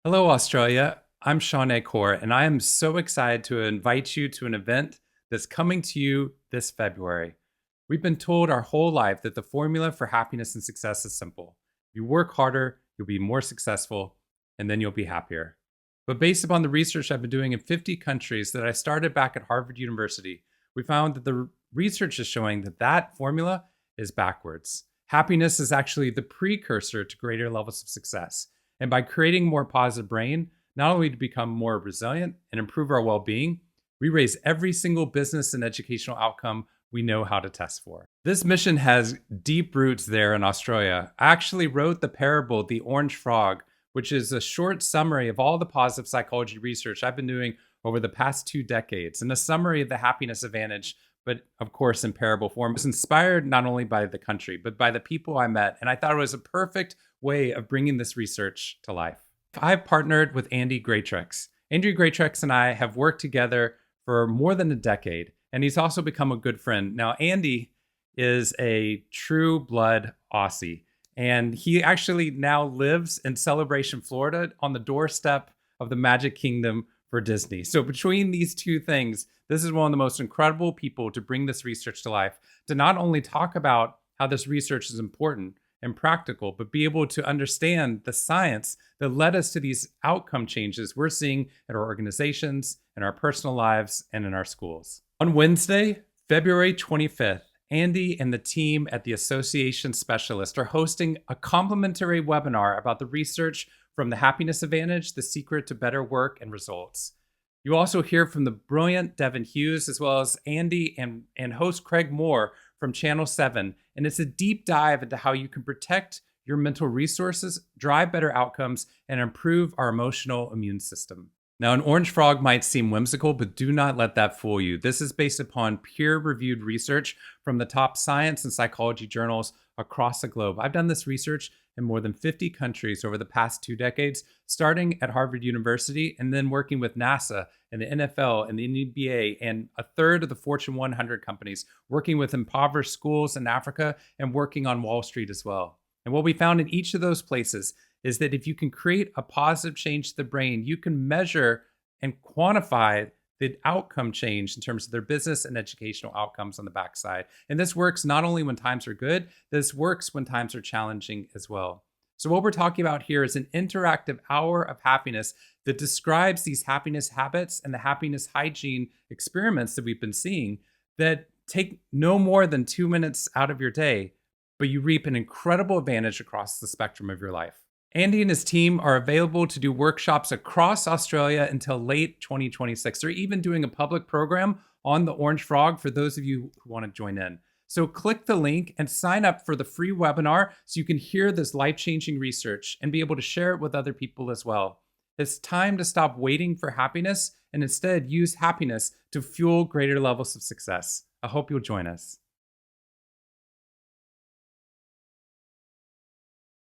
Hello, Australia. I'm Sean Acor, and I am so excited to invite you to an event that's coming to you this February. We've been told our whole life that the formula for happiness and success is simple. You work harder, you'll be more successful, and then you'll be happier. But based upon the research I've been doing in 50 countries that I started back at Harvard University, we found that the research is showing that that formula is backwards. Happiness is actually the precursor to greater levels of success. And by creating more positive brain, not only to become more resilient and improve our well-being, we raise every single business and educational outcome we know how to test for. This mission has deep roots there in Australia. I actually wrote the parable, The Orange Frog, which is a short summary of all the positive psychology research I've been doing over the past 2 decades, and a summary of the happiness advantage, but of course in parable form. It was inspired not only by the country, but by the people I met, and I thought it was a perfect way of bringing this research to life. I've partnered with Andy Greatrex. Andy Greatrex and I have worked together for more than a decade, and he's also become a good friend. Now, Andy is a true blood Aussie, and he actually now lives in Celebration, Florida, on the doorstep of the Magic Kingdom for Disney. So between these two things, this is one of the most incredible people to bring this research to life, to not only talk about how this research is important and practical, but be able to understand the science that led us to these outcome changes we're seeing at our organizations, in our personal lives, and in our schools. On Wednesday, February 25th, Andy and the team at the Association Specialist are hosting a complimentary webinar about the research from the Happiness Advantage, the secret to better work and results. You also hear from the brilliant Devin Hughes, as well as Andy and host Craig Moore from Channel 7. And it's a deep dive into how you can protect your mental resources, drive better outcomes, and improve our emotional immune system. Now, an orange frog might seem whimsical, but do not let that fool you. This is based upon peer-reviewed research from the top science and psychology journals across the globe. I've done this research in more than 50 countries over the past 2 decades, starting at Harvard University and then working with NASA and the NFL and the NBA and a third of the Fortune 100 companies, working with impoverished schools in Africa and working on Wall Street as well. And what we found in each of those places is that if you can create a positive change to the brain, you can measure and quantify the outcome change in terms of their business and educational outcomes on the backside. And this works not only when times are good, this works when times are challenging as well. So what we're talking about here is an interactive hour of happiness that describes these happiness habits and the happiness hygiene experiments that we've been seeing that take no more than 2 minutes out of your day, but you reap an incredible advantage across the spectrum of your life. Andy and his team are available to do workshops across Australia until late 2026. They're even doing a public program on the Orange Frog for those of you who want to join in. So click the link and sign up for the free webinar so you can hear this life-changing research and be able to share it with other people as well. It's time to stop waiting for happiness and instead use happiness to fuel greater levels of success. I hope you'll join us.